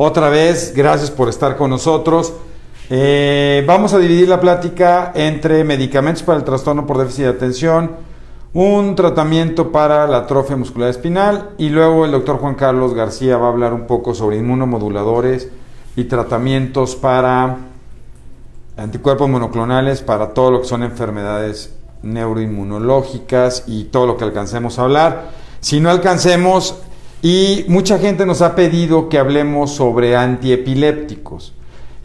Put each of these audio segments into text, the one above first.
Otra vez, gracias por estar con nosotros. Vamos a dividir la plática entre medicamentos para el trastorno por déficit de atención, un tratamiento para la atrofia muscular espinal y luego el doctor Juan Carlos García va a hablar un poco sobre inmunomoduladores y tratamientos para anticuerpos monoclonales para todo lo que son enfermedades neuroinmunológicas y todo lo que alcancemos a hablar. Si no alcancemos, y mucha gente nos ha pedido que hablemos sobre antiepilépticos.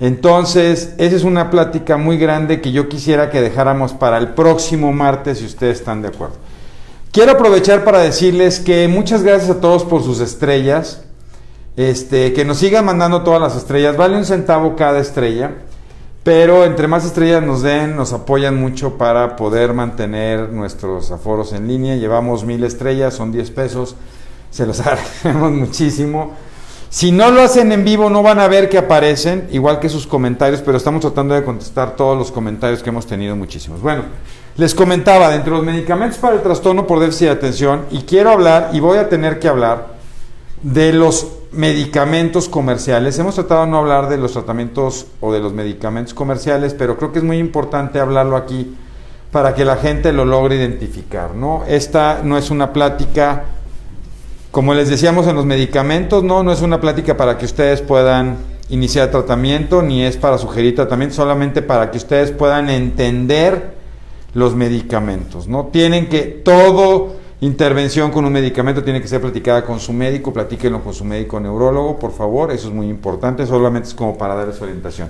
Entonces, esa es una plática muy grande que yo quisiera que dejáramos para el próximo martes, si ustedes están de acuerdo. Quiero aprovechar para decirles que muchas gracias a todos por sus estrellas. Que nos sigan mandando todas las estrellas. Vale 1 centavo cada estrella. Pero entre más estrellas nos den, nos apoyan mucho para poder mantener nuestros aforos en línea. Llevamos 1000 estrellas, son 10 pesos. Se los agradecemos muchísimo. Si no lo hacen en vivo, no van a ver que aparecen, igual que sus comentarios, pero estamos tratando de contestar todos los comentarios que hemos tenido, muchísimos. Bueno, les comentaba, dentro de los medicamentos para el trastorno por déficit de atención, y quiero hablar, y voy a tener que hablar, de los medicamentos comerciales. Hemos tratado de no hablar de los tratamientos o de los medicamentos comerciales, pero creo que es muy importante hablarlo aquí para que la gente lo logre identificar, ¿no? Esta no es una plática, como les decíamos en los medicamentos, no es una plática para que ustedes puedan iniciar tratamiento, ni es para sugerir tratamiento, solamente para que ustedes puedan entender los medicamentos, ¿no? Todo intervención con un medicamento tiene que ser platicada con su médico, platíquenlo con su médico neurólogo, por favor, eso es muy importante, solamente es como para darles orientación.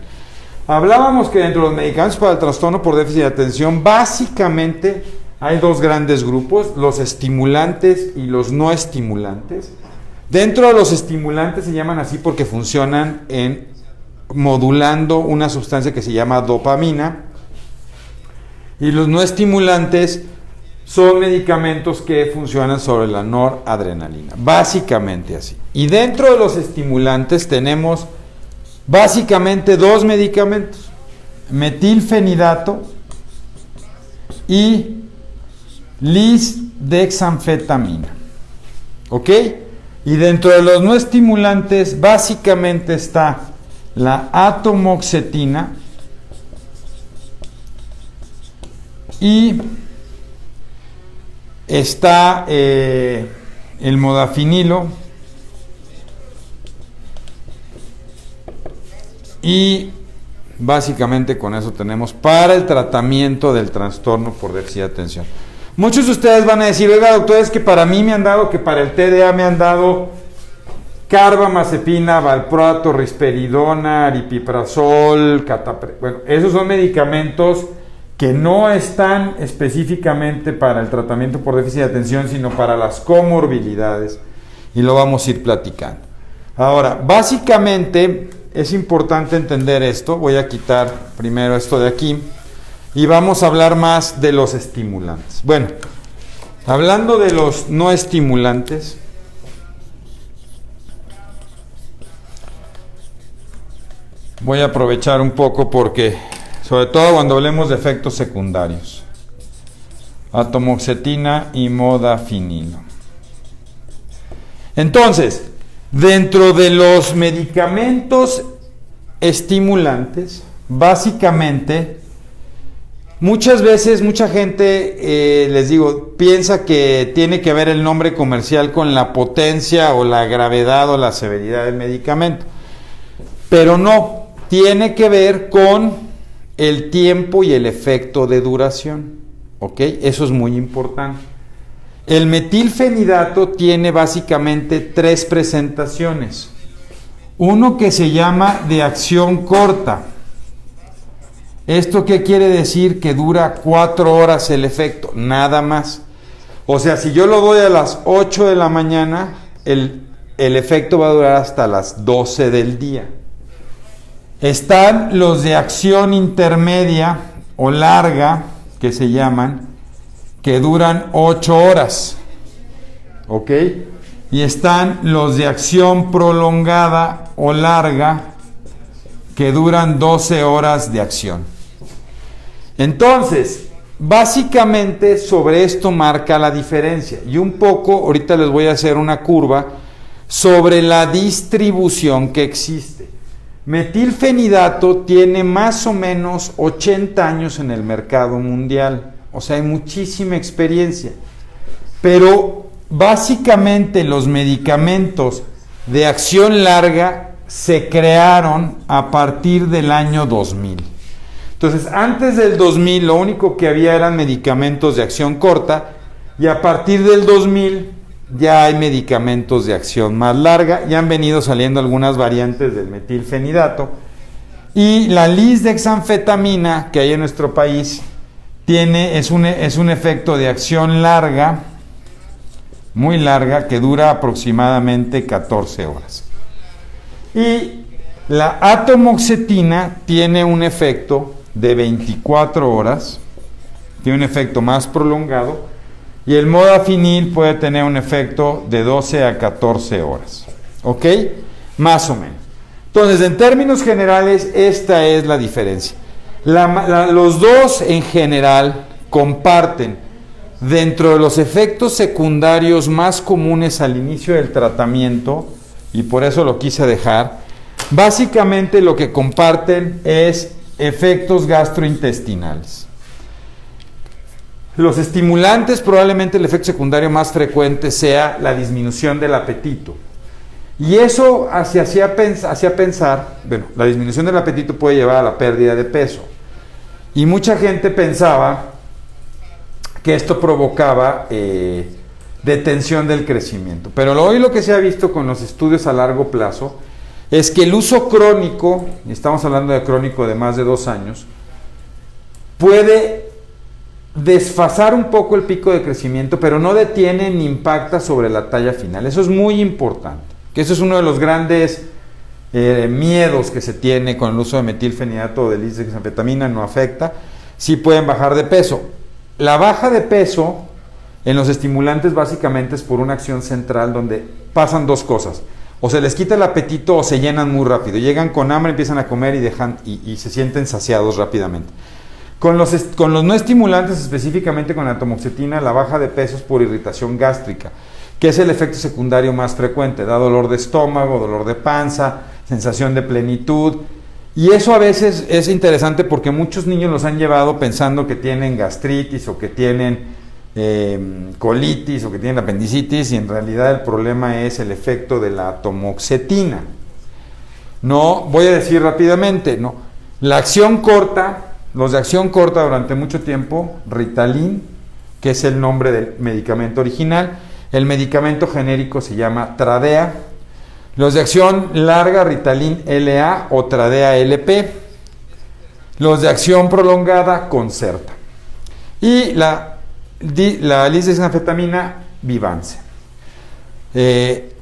Hablábamos que dentro de los medicamentos para el trastorno por déficit de atención, básicamente hay dos grandes grupos, los estimulantes y los no estimulantes. Dentro de los estimulantes se llaman así porque funcionan modulando una sustancia que se llama dopamina, y los no estimulantes son medicamentos que funcionan sobre la noradrenalina, básicamente así. Y dentro de los estimulantes tenemos básicamente dos medicamentos, metilfenidato y lisdexanfetamina, ¿ok? Y dentro de los no estimulantes básicamente está la atomoxetina y está el modafinilo y básicamente con eso tenemos para el tratamiento del trastorno por déficit de atención. Muchos de ustedes van a decir, oiga doctor, es que para mí me han dado, que para el TDA me han dado carbamazepina, valproato, risperidona, aripiprazol, bueno, esos son medicamentos que no están específicamente para el tratamiento por déficit de atención, sino para las comorbilidades, y lo vamos a ir platicando. Ahora, básicamente es importante entender esto. Voy a quitar primero esto de aquí y vamos a hablar más de los estimulantes. Bueno, hablando de los no estimulantes, voy a aprovechar un poco porque, sobre todo cuando hablemos de efectos secundarios, atomoxetina y modafinilo. Entonces, dentro de los medicamentos estimulantes, básicamente, muchas veces mucha gente, les digo, piensa que tiene que ver el nombre comercial con la potencia o la gravedad o la severidad del medicamento, pero no, tiene que ver con el tiempo y el efecto de duración, ¿ok? Eso es muy importante. El metilfenidato tiene básicamente 3 presentaciones. Uno que se llama de acción corta. ¿Esto qué quiere decir? Que dura 4 horas el efecto, nada más. O sea, si yo lo doy a las 8 de la mañana, el efecto va a durar hasta las 12 del día. Están los de acción intermedia o larga, que se llaman, que duran 8 horas, ¿ok? Y están los de acción prolongada o larga, que duran 12 horas de acción. Entonces, básicamente sobre esto marca la diferencia. Y un poco, ahorita les voy a hacer una curva, sobre la distribución que existe. Metilfenidato tiene más o menos 80 años en el mercado mundial, o sea, hay muchísima experiencia, pero básicamente los medicamentos de acción larga se crearon a partir del año 2000. Entonces, antes del 2000 lo único que había eran medicamentos de acción corta, y a partir del 2000 ya hay medicamentos de acción más larga, ya han venido saliendo algunas variantes del metilfenidato, y la lisdexanfetamina que hay en nuestro país es un efecto de acción larga, muy larga, que dura aproximadamente 14 horas. Y la atomoxetina tiene un efecto de 24 horas, tiene un efecto más prolongado, y el modafinil puede tener un efecto de 12 a 14 horas. ¿Ok? Más o menos. Entonces, en términos generales, esta es la diferencia. Los dos en general comparten, dentro de los efectos secundarios más comunes al inicio del tratamiento, y por eso lo quise dejar, básicamente lo que comparten es efectos gastrointestinales. Los estimulantes, probablemente el efecto secundario más frecuente sea la disminución del apetito. Y eso hacía pensar, bueno, la disminución del apetito puede llevar a la pérdida de peso. Y mucha gente pensaba que esto provocaba detención del crecimiento. Pero hoy lo que se ha visto con los estudios a largo plazo es que el uso crónico, y estamos hablando de crónico de más de 2 años, puede desfasar un poco el pico de crecimiento, pero no detiene ni impacta sobre la talla final. Eso es muy importante, que eso es uno de los grandes miedos que se tiene con el uso de metilfenidato o de lisdexanfetamina. No afecta, sí pueden bajar de peso. La baja de peso en los estimulantes básicamente es por una acción central donde pasan dos cosas: o se les quita el apetito o se llenan muy rápido, llegan con hambre, empiezan a comer y dejan y se sienten saciados rápidamente. Con los no estimulantes, específicamente con la atomoxetina, la baja de peso es por irritación gástrica, que es el efecto secundario más frecuente. Da dolor de estómago, dolor de panza, sensación de plenitud. Y eso a veces es interesante porque muchos niños los han llevado pensando que tienen gastritis o que tienen colitis o que tienen apendicitis, y en realidad el problema es el efecto de la atomoxetina. No, voy a decir rápidamente, no. La acción corta, los de acción corta durante mucho tiempo, Ritalin, que es el nombre del medicamento original. El medicamento genérico se llama Tradea. Los de acción larga, Ritalin LA o Tradea LP. Los de acción prolongada, Concerta. Y la lisdexanfetamina, Vivance.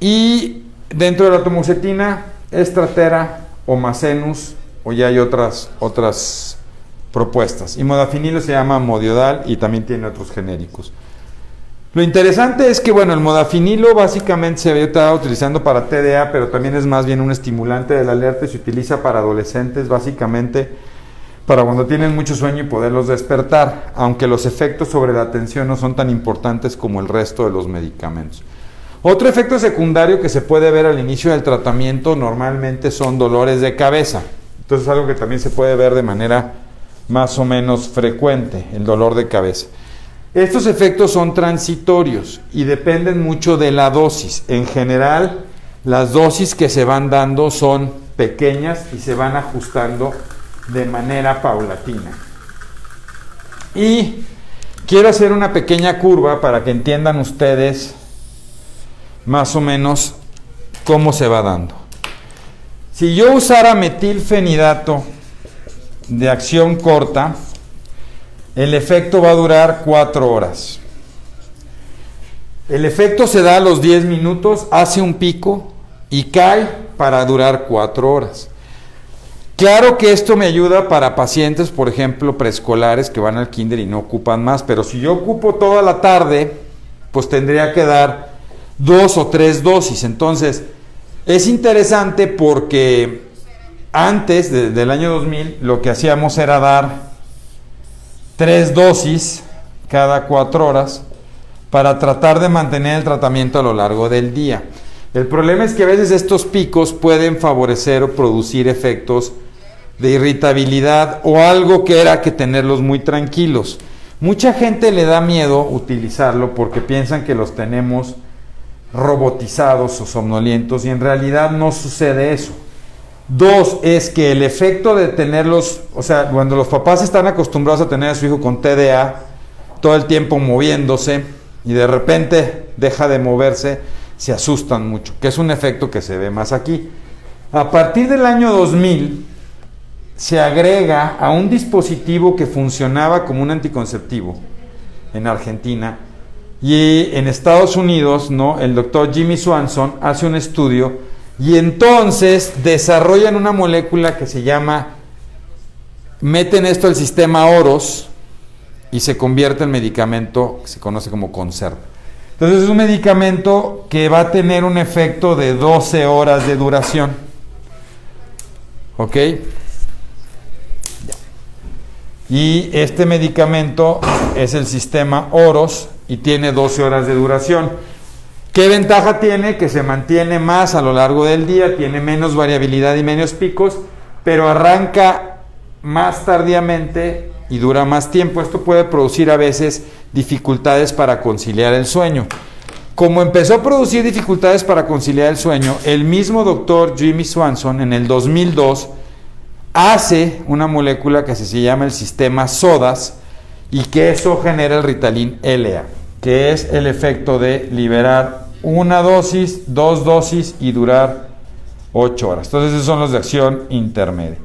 Y dentro de la atomoxetina, Estratera o Macenus, o ya hay otras propuestas. Y modafinilo se llama Modiodal y también tiene otros genéricos. Lo interesante es que, bueno, el modafinilo básicamente se estaba utilizando para TDA, pero también es más bien un estimulante de la alerta y se utiliza para adolescentes, básicamente para cuando tienen mucho sueño y poderlos despertar, aunque los efectos sobre la atención no son tan importantes como el resto de los medicamentos. Otro efecto secundario que se puede ver al inicio del tratamiento normalmente son dolores de cabeza. Entonces es algo que también se puede ver de manera más o menos frecuente, el dolor de cabeza. Estos efectos son transitorios y dependen mucho de la dosis. En general, las dosis que se van dando son pequeñas y se van ajustando de manera paulatina. Y quiero hacer una pequeña curva para que entiendan ustedes más o menos cómo se va dando. Si yo usara metilfenidato de acción corta, el efecto va a durar 4 horas. El efecto se da a los 10 minutos, hace un pico y cae para durar 4 horas. Claro que esto me ayuda para pacientes, por ejemplo, preescolares que van al kinder y no ocupan más, pero si yo ocupo toda la tarde, pues tendría que dar 2 o 3 dosis. Entonces, es interesante porque antes del año 2000 lo que hacíamos era dar 3 dosis cada 4 horas para tratar de mantener el tratamiento a lo largo del día. El problema es que a veces estos picos pueden favorecer o producir efectos de irritabilidad o algo que era que tenerlos muy tranquilos. Mucha gente le da miedo utilizarlo porque piensan que los tenemos robotizados o somnolientos y en realidad no sucede eso. Dos, es que el efecto de tenerlos, o sea, cuando los papás están acostumbrados a tener a su hijo con TDA todo el tiempo moviéndose y de repente deja de moverse, se asustan mucho, que es un efecto que se ve más aquí. A partir del año 2000 se agrega a un dispositivo que funcionaba como un anticonceptivo en Argentina y en Estados Unidos, ¿no? El doctor Jimmy Swanson hace un estudio y entonces desarrollan una molécula que se llama, meten esto al sistema Oros y se convierte en medicamento que se conoce como Concerta. Entonces es un medicamento que va a tener un efecto de 12 horas de duración. ¿Ok? Y este medicamento es el sistema Oros y tiene 12 horas de duración. ¿Qué ventaja tiene? Que se mantiene más a lo largo del día, tiene menos variabilidad y menos picos, pero arranca más tardíamente y dura más tiempo. Esto puede producir a veces dificultades para conciliar el sueño. Como empezó a producir dificultades para conciliar el sueño, el mismo doctor Jimmy Swanson en el 2002 hace una molécula que se llama el sistema SODAS y que eso genera el Ritalin LA, que es el efecto de liberar una dosis, 2 dosis y durar 8 horas. Entonces esos son los de acción intermedia.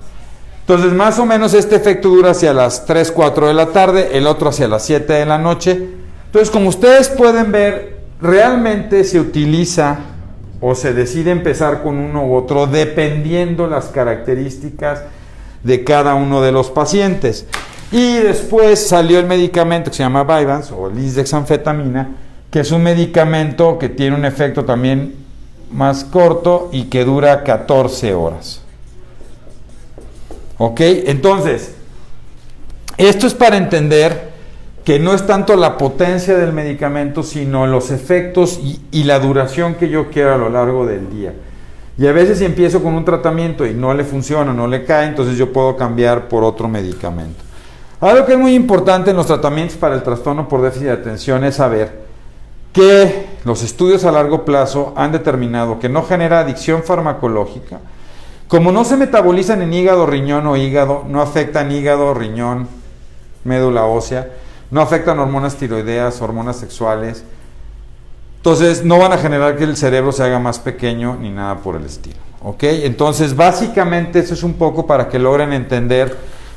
Entonces más o menos este efecto dura hacia las 3, 4 de la tarde, el otro hacia las 7 de la noche. Entonces como ustedes pueden ver, realmente se utiliza o se decide empezar con uno u otro dependiendo las características de cada uno de los pacientes. Y después salió el medicamento que se llama Vyvanse o lisdexanfetamina, que es un medicamento que tiene un efecto también más corto y que dura 14 horas. ¿Ok? Entonces, esto es para entender que no es tanto la potencia del medicamento, sino los efectos y la duración que yo quiero a lo largo del día. Y a veces si empiezo con un tratamiento y no le funciona, no le cae, entonces yo puedo cambiar por otro medicamento. Algo que es muy importante en los tratamientos para el trastorno por déficit de atención es saber que los estudios a largo plazo han determinado que no genera adicción farmacológica. Como no se metabolizan en hígado, riñón o hígado, no afectan hígado, riñón, médula ósea, no afectan hormonas tiroideas, hormonas sexuales. Entonces no van a generar que el cerebro se haga más pequeño ni nada por el estilo. ¿Ok? Entonces básicamente eso es un poco para que logren entender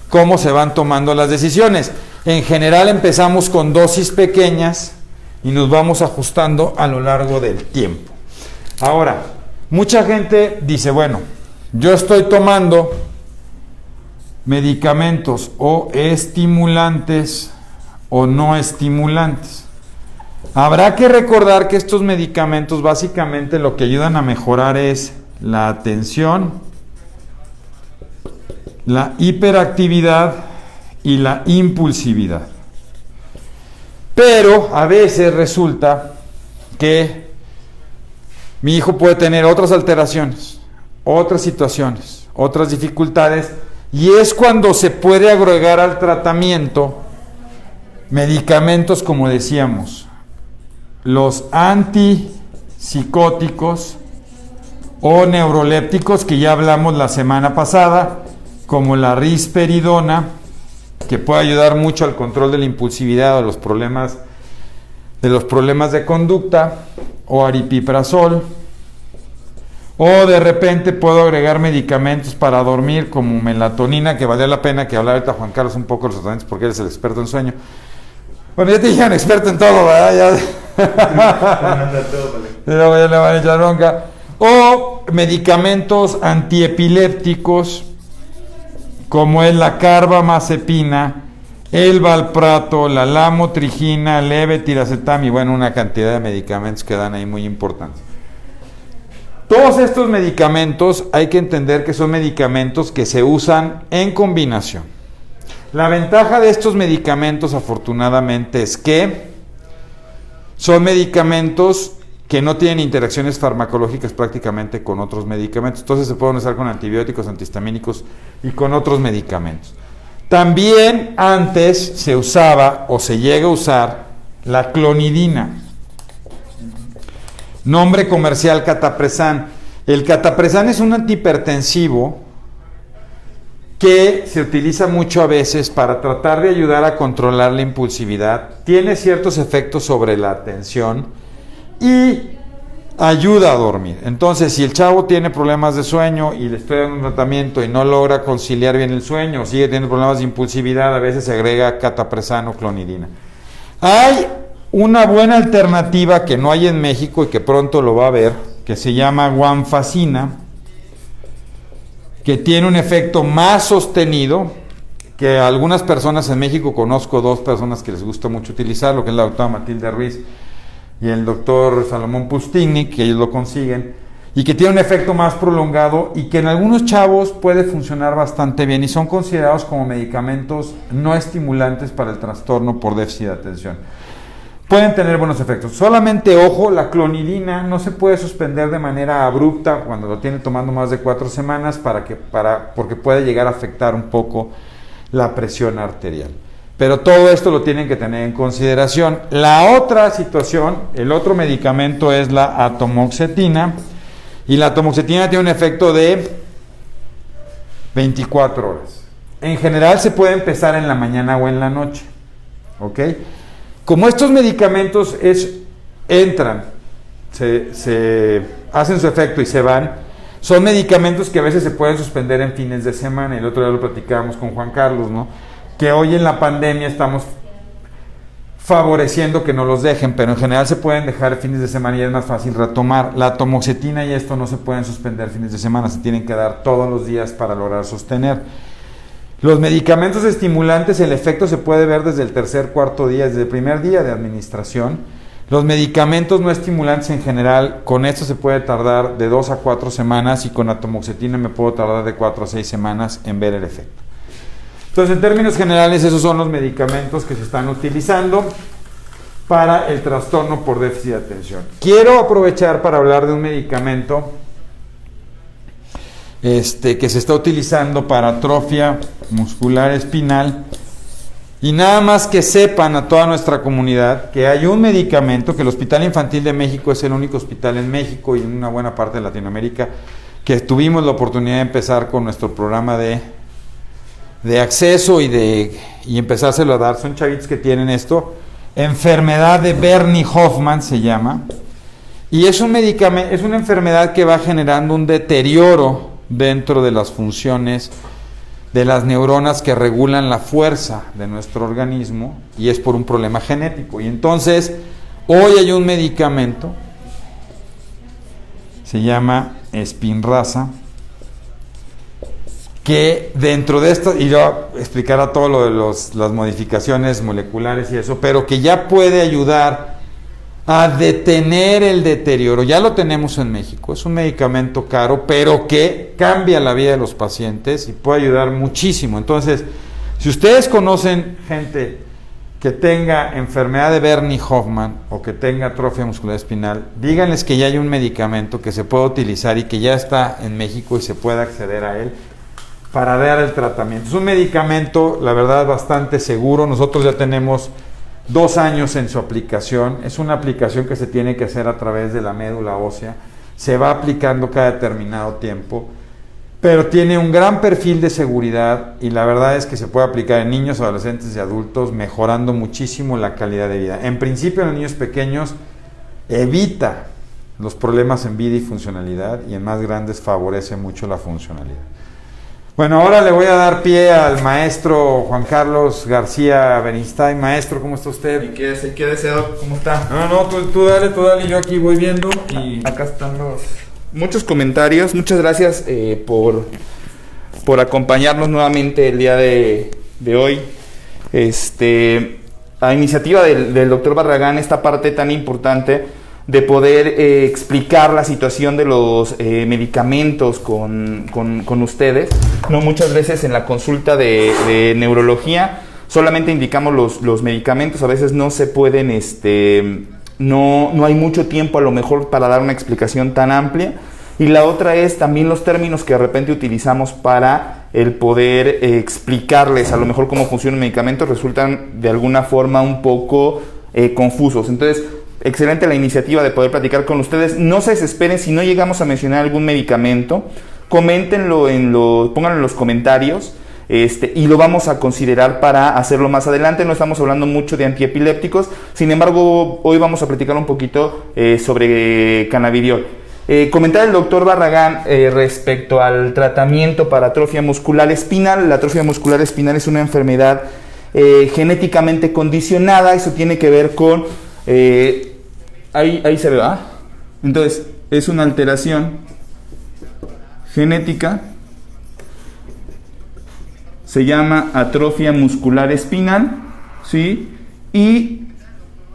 cómo se van tomando las decisiones. En general empezamos con dosis pequeñas y nos vamos ajustando a lo largo del tiempo. Ahora, mucha gente dice, bueno, yo estoy tomando medicamentos o estimulantes o no estimulantes. Habrá que recordar que estos medicamentos básicamente lo que ayudan a mejorar es la atención, la hiperactividad y la impulsividad. Pero a veces resulta que mi hijo puede tener otras alteraciones, otras situaciones, otras dificultades, y es cuando se puede agregar al tratamiento medicamentos, como decíamos, los antipsicóticos o neurolépticos que ya hablamos la semana pasada, como la risperidona, que puede ayudar mucho al control de la impulsividad o de los problemas de conducta, o aripiprazol, o de repente puedo agregar medicamentos para dormir como melatonina, que vale la pena que hablar ahorita Juan Carlos un poco de los tratamientos porque eres el experto en sueño. Bueno, ya te dijeron experto en todo, ¿verdad? Luego ya le van a echar bronca. O medicamentos antiepilépticos, como es la carbamazepina, el valprato, la lamotrigina, levetiracetam y bueno, una cantidad de medicamentos que dan ahí muy importantes. Todos estos medicamentos hay que entender que son medicamentos que se usan en combinación. La ventaja de estos medicamentos, afortunadamente, es que son medicamentos que no tienen interacciones farmacológicas prácticamente con otros medicamentos. Entonces se pueden usar con antibióticos, antihistamínicos y con otros medicamentos. También antes se usaba o se llega a usar la clonidina. Nombre comercial Catapresan. El Catapresan es un antihipertensivo que se utiliza mucho a veces para tratar de ayudar a controlar la impulsividad. Tiene ciertos efectos sobre la atención y ayuda a dormir. Entonces, si el chavo tiene problemas de sueño y le estoy dando un tratamiento y no logra conciliar bien el sueño, o sigue teniendo problemas de impulsividad, a veces se agrega Catapresan o clonidina. Hay una buena alternativa que no hay en México y que pronto lo va a haber, que se llama guanfacina, que tiene un efecto más sostenido, que algunas personas en México, conozco 2 personas que les gusta mucho utilizarlo, que es la doctora Matilde Ruiz y el doctor Salomón Pustigny, que ellos lo consiguen, y que tiene un efecto más prolongado y que en algunos chavos puede funcionar bastante bien y son considerados como medicamentos no estimulantes para el trastorno por déficit de atención. Pueden tener buenos efectos. Solamente, ojo, la clonidina no se puede suspender de manera abrupta cuando lo tiene tomando más de 4 semanas porque puede llegar a afectar un poco la presión arterial. Pero todo esto lo tienen que tener en consideración. La otra situación, el otro medicamento es la atomoxetina, y la atomoxetina tiene un efecto de 24 horas. En general se puede empezar en la mañana o en la noche, ¿ok? Como estos medicamentos entran, se hacen su efecto y se van, son medicamentos que a veces se pueden suspender en fines de semana. El otro día lo platicábamos con Juan Carlos, ¿no? Que hoy en la pandemia estamos favoreciendo que no los dejen, pero en general se pueden dejar fines de semana y es más fácil retomar. La atomoxetina y esto no se pueden suspender fines de semana, se tienen que dar todos los días para lograr sostener. Los medicamentos estimulantes, el efecto se puede ver desde el 3.er, 4.º día, desde el primer día de administración. Los medicamentos no estimulantes en general, con esto se puede tardar de 2 a 4 semanas y con atomoxetina me puedo tardar de 4 a 6 semanas en ver el efecto. Entonces, en términos generales, esos son los medicamentos que se están utilizando para el trastorno por déficit de atención. Quiero aprovechar para hablar de un medicamento que se está utilizando para atrofia muscular espinal, y nada más que sepan a toda nuestra comunidad que hay un medicamento, que el Hospital Infantil de México es el único hospital en México y en una buena parte de Latinoamérica que tuvimos la oportunidad de empezar con nuestro programa de acceso y empezárselo a dar. Son chavitos que tienen esto, enfermedad de Bernie-Hoffman se llama, y es un medicamento, es una enfermedad que va generando un deterioro dentro de las funciones de las neuronas que regulan la fuerza de nuestro organismo, y es por un problema genético. Y entonces hoy hay un medicamento, se llama Spinraza, que dentro de esto, y yo explicaré todo lo de las modificaciones moleculares y eso, pero que ya puede ayudar a detener el deterioro. Ya lo tenemos en México, es un medicamento caro, pero que cambia la vida de los pacientes y puede ayudar muchísimo. Entonces, si ustedes conocen gente que tenga enfermedad de Bernie-Hoffman o que tenga atrofia muscular espinal, díganles que ya hay un medicamento que se puede utilizar y que ya está en México y se puede acceder a él para dar el tratamiento. Es un medicamento, la verdad, bastante seguro. Nosotros ya tenemos 2 años en su aplicación. Es una aplicación que se tiene que hacer a través de la médula ósea. Se va aplicando cada determinado tiempo, pero tiene un gran perfil de seguridad y la verdad es que se puede aplicar en niños, adolescentes y adultos, mejorando muchísimo la calidad de vida. En principio, en los niños pequeños evita los problemas en vida y funcionalidad, y en más grandes favorece mucho la funcionalidad. Bueno, ahora le voy a dar pie al maestro Juan Carlos García Beristain. Maestro, ¿cómo está usted? ¿Y qué deseado? ¿Cómo está? No, tú dale, yo aquí voy viendo. Y acá están muchos comentarios. Muchas gracias por acompañarnos nuevamente el día de hoy. A iniciativa del doctor Barragán, esta parte tan importante de poder explicar la situación de los medicamentos con ustedes. No, muchas veces en la consulta de neurología solamente indicamos los medicamentos, a veces no se pueden no hay mucho tiempo a lo mejor para dar una explicación tan amplia. Y la otra es también los términos que de repente utilizamos para el poder explicarles a lo mejor cómo funciona un medicamento resultan de alguna forma un poco confusos. Entonces, excelente la iniciativa de poder platicar con ustedes. No se desesperen si no llegamos a mencionar algún medicamento. Coméntenlo, pónganlo en los comentarios. Y lo vamos a considerar para hacerlo más adelante. No estamos hablando mucho de antiepilépticos, sin embargo hoy vamos a platicar un poquito sobre cannabidiol. Comentar el doctor Barragán respecto al tratamiento para atrofia muscular espinal. La atrofia muscular espinal es una enfermedad genéticamente condicionada. Eso tiene que ver con ahí se ve, ¿ah? Entonces es una alteración genética. Se llama atrofia muscular espinal, ¿sí? Y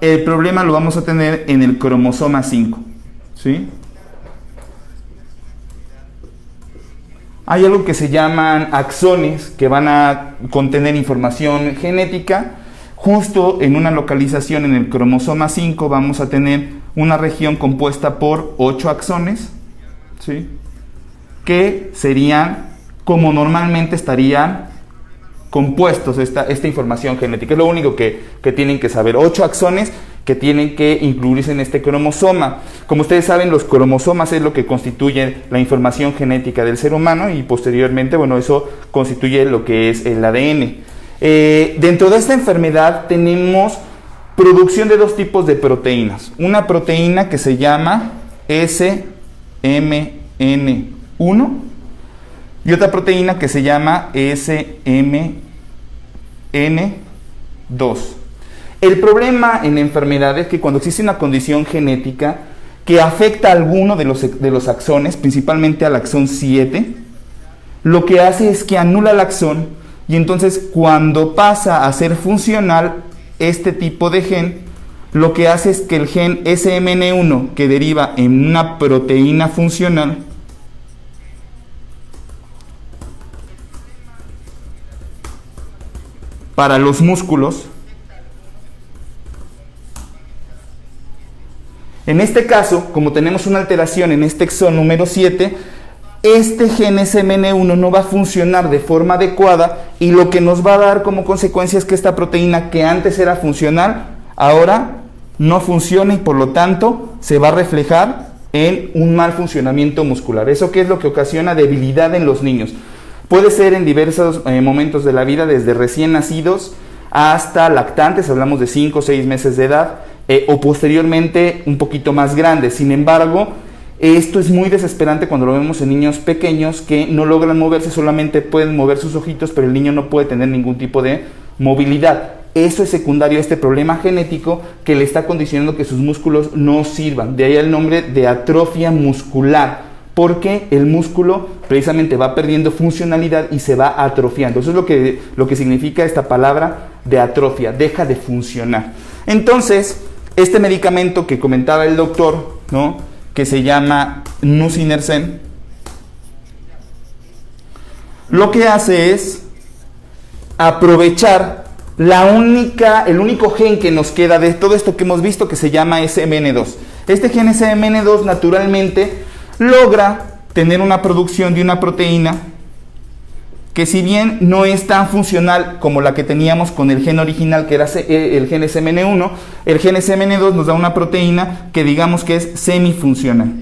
el problema lo vamos a tener en el cromosoma 5, ¿sí? Hay algo que se llaman axones que van a contener información genética. Justo en una localización en el cromosoma 5 vamos a tener una región compuesta por 8 axones, ¿sí? Que serían como normalmente estarían compuestos esta información genética. Es lo único que tienen que saber. 8 axones que tienen que incluirse en este cromosoma. Como ustedes saben, los cromosomas es lo que constituye la información genética del ser humano y posteriormente, bueno, eso constituye lo que es el ADN. Dentro de esta enfermedad tenemos producción de dos tipos de proteínas. Una proteína que se llama SMN1 y otra proteína que se llama SMN2. El problema en la enfermedad es que cuando existe una condición genética que afecta a alguno de los axones, principalmente al axón 7, lo que hace es que anula el axón y entonces cuando pasa a ser funcional este tipo de gen, lo que hace es que el gen SMN1 que deriva en una proteína funcional para los músculos. En este caso, como tenemos una alteración en este exón número 7, este gen SMN1 no va a funcionar de forma adecuada y lo que nos va a dar como consecuencia es que esta proteína que antes era funcional, ahora no funciona y por lo tanto se va a reflejar en un mal funcionamiento muscular. ¿Eso qué es lo que ocasiona? Debilidad en los niños. Puede ser en diversos momentos de la vida, desde recién nacidos hasta lactantes, hablamos de 5 o 6 meses de edad, o posteriormente un poquito más grandes. Sin embargo, esto es muy desesperante cuando lo vemos en niños pequeños que no logran moverse, solamente pueden mover sus ojitos, pero el niño no puede tener ningún tipo de movilidad. Eso es secundario a este problema genético que le está condicionando que sus músculos no sirvan. De ahí el nombre de atrofia muscular, porque el músculo precisamente va perdiendo funcionalidad y se va atrofiando. Eso es lo que significa esta palabra de atrofia, deja de funcionar. Entonces, este medicamento que comentaba el doctor, ¿no?, que se llama nusinersen, lo que hace es aprovechar el único gen que nos queda de todo esto que hemos visto, que se llama SMN2. Este gen SMN2 naturalmente logra tener una producción de una proteína que, si bien no es tan funcional como la que teníamos con el gen original, que era el gen SMN1, el gen SMN2 nos da una proteína que digamos que es semifuncional.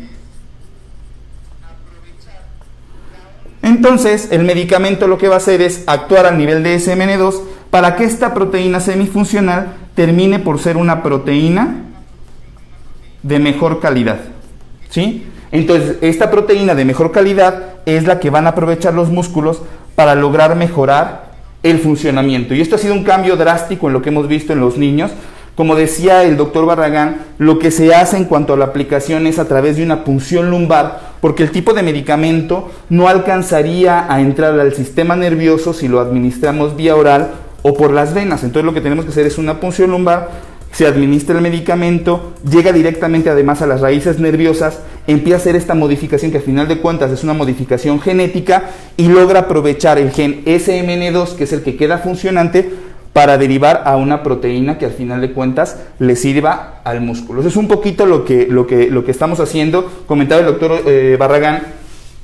Entonces, el medicamento lo que va a hacer es actuar al nivel de SMN2 para que esta proteína semifuncional termine por ser una proteína de mejor calidad, ¿sí? Entonces, esta proteína de mejor calidad es la que van a aprovechar los músculos para lograr mejorar el funcionamiento. Y esto ha sido un cambio drástico en lo que hemos visto en los niños. Como decía el doctor Barragán, lo que se hace en cuanto a la aplicación es a través de una punción lumbar, porque el tipo de medicamento no alcanzaría a entrar al sistema nervioso si lo administramos vía oral o por las venas. Entonces lo que tenemos que hacer es una punción lumbar. Se administra el medicamento, llega directamente además a las raíces nerviosas, empieza a hacer esta modificación que al final de cuentas es una modificación genética y logra aprovechar el gen SMN2, que es el que queda funcionante, para derivar a una proteína que al final de cuentas le sirva al músculo. Eso es un poquito lo que estamos haciendo. Comentaba el doctor Barragán,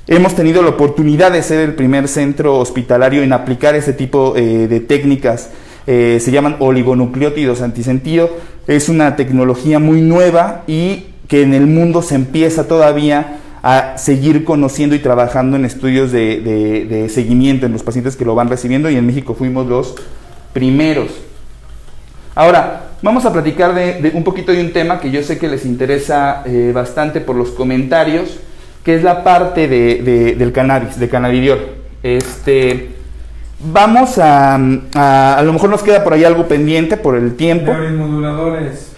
hemos tenido la oportunidad de ser el primer centro hospitalario en aplicar ese tipo de técnicas. Se llaman oligonucleótidos antisentido. Es una tecnología muy nueva y que en el mundo se empieza todavía a seguir conociendo y trabajando en estudios de seguimiento en los pacientes que lo van recibiendo, y en México fuimos los primeros. Ahora, vamos a platicar de un poquito de un tema que yo sé que les interesa bastante por los comentarios, que es la parte del cannabis, de cannabidiol. Vamos a lo mejor nos queda por ahí algo pendiente por el tiempo.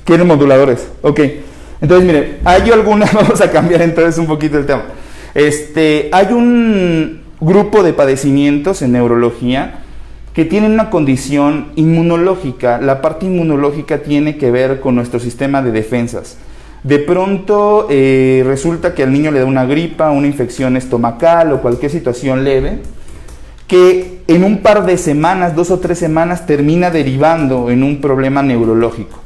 Quieren moduladores, ok. Entonces, mire, hay algunas, vamos a cambiar entonces un poquito el tema. Hay un grupo de padecimientos en neurología que tienen una condición inmunológica. La parte inmunológica tiene que ver con nuestro sistema de defensas. De pronto resulta que al niño le da una gripa, una infección estomacal o cualquier situación leve, que en un par de semanas, 2 o 3 semanas, termina derivando en un problema neurológico.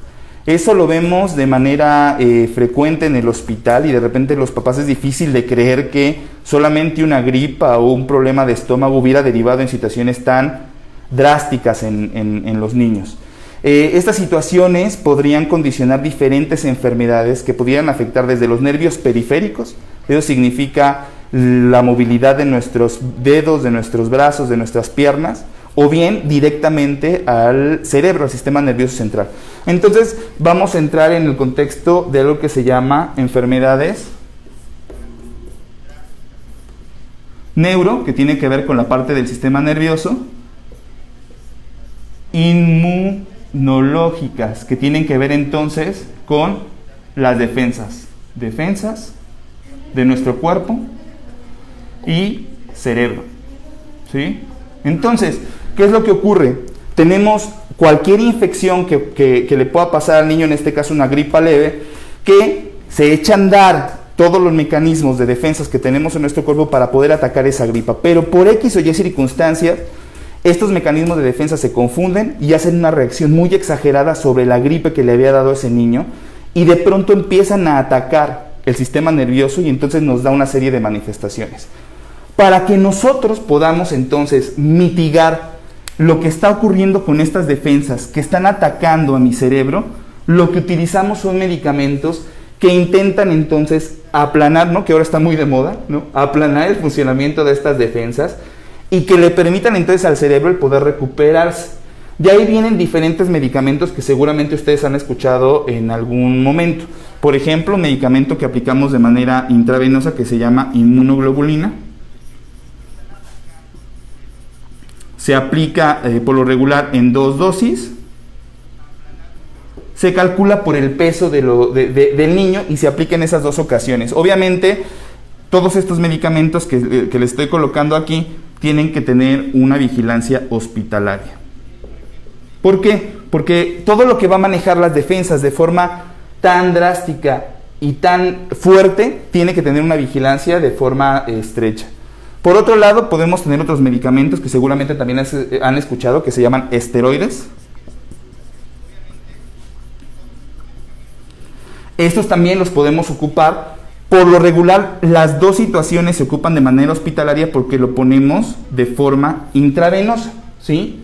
Eso lo vemos de manera frecuente en el hospital, y de repente los papás es difícil de creer que solamente una gripa o un problema de estómago hubiera derivado en situaciones tan drásticas en los niños. Estas situaciones podrían condicionar diferentes enfermedades que pudieran afectar desde los nervios periféricos. Eso significa la movilidad de nuestros dedos, de nuestros brazos, de nuestras piernas, o bien directamente al cerebro, al sistema nervioso central. Entonces vamos a entrar en el contexto de algo que se llama enfermedades neuro, que tiene que ver con la parte del sistema nervioso, inmunológicas, que tienen que ver entonces con las defensas de nuestro cuerpo y cerebro, ¿sí? Entonces, ¿qué es lo que ocurre? Tenemos cualquier infección que le pueda pasar al niño, en este caso una gripa leve, que se echa a andar todos los mecanismos de defensas que tenemos en nuestro cuerpo para poder atacar esa gripa, pero por X o Y circunstancias, estos mecanismos de defensa se confunden y hacen una reacción muy exagerada sobre la gripe que le había dado a ese niño, y de pronto empiezan a atacar el sistema nervioso, y entonces nos da una serie de manifestaciones. Para que nosotros podamos entonces mitigar lo que está ocurriendo con estas defensas que están atacando a mi cerebro, lo que utilizamos son medicamentos que intentan entonces aplanar, ¿no?, que ahora está muy de moda, ¿no?, aplanar el funcionamiento de estas defensas, y que le permitan entonces al cerebro el poder recuperarse. De ahí vienen diferentes medicamentos que seguramente ustedes han escuchado en algún momento. Por ejemplo, un medicamento que aplicamos de manera intravenosa que se llama inmunoglobulina. Se aplica por lo regular en 2 dosis. Se calcula por el peso del niño y se aplica en esas 2 ocasiones. Obviamente, todos estos medicamentos que les estoy colocando aquí tienen que tener una vigilancia hospitalaria. ¿Por qué? Porque todo lo que va a manejar las defensas de forma tan drástica y tan fuerte tiene que tener una vigilancia de forma estrecha. Por otro lado, podemos tener otros medicamentos que seguramente también han escuchado, que se llaman esteroides. Estos también los podemos ocupar. Por lo regular, las 2 situaciones se ocupan de manera hospitalaria porque lo ponemos de forma intravenosa, ¿sí?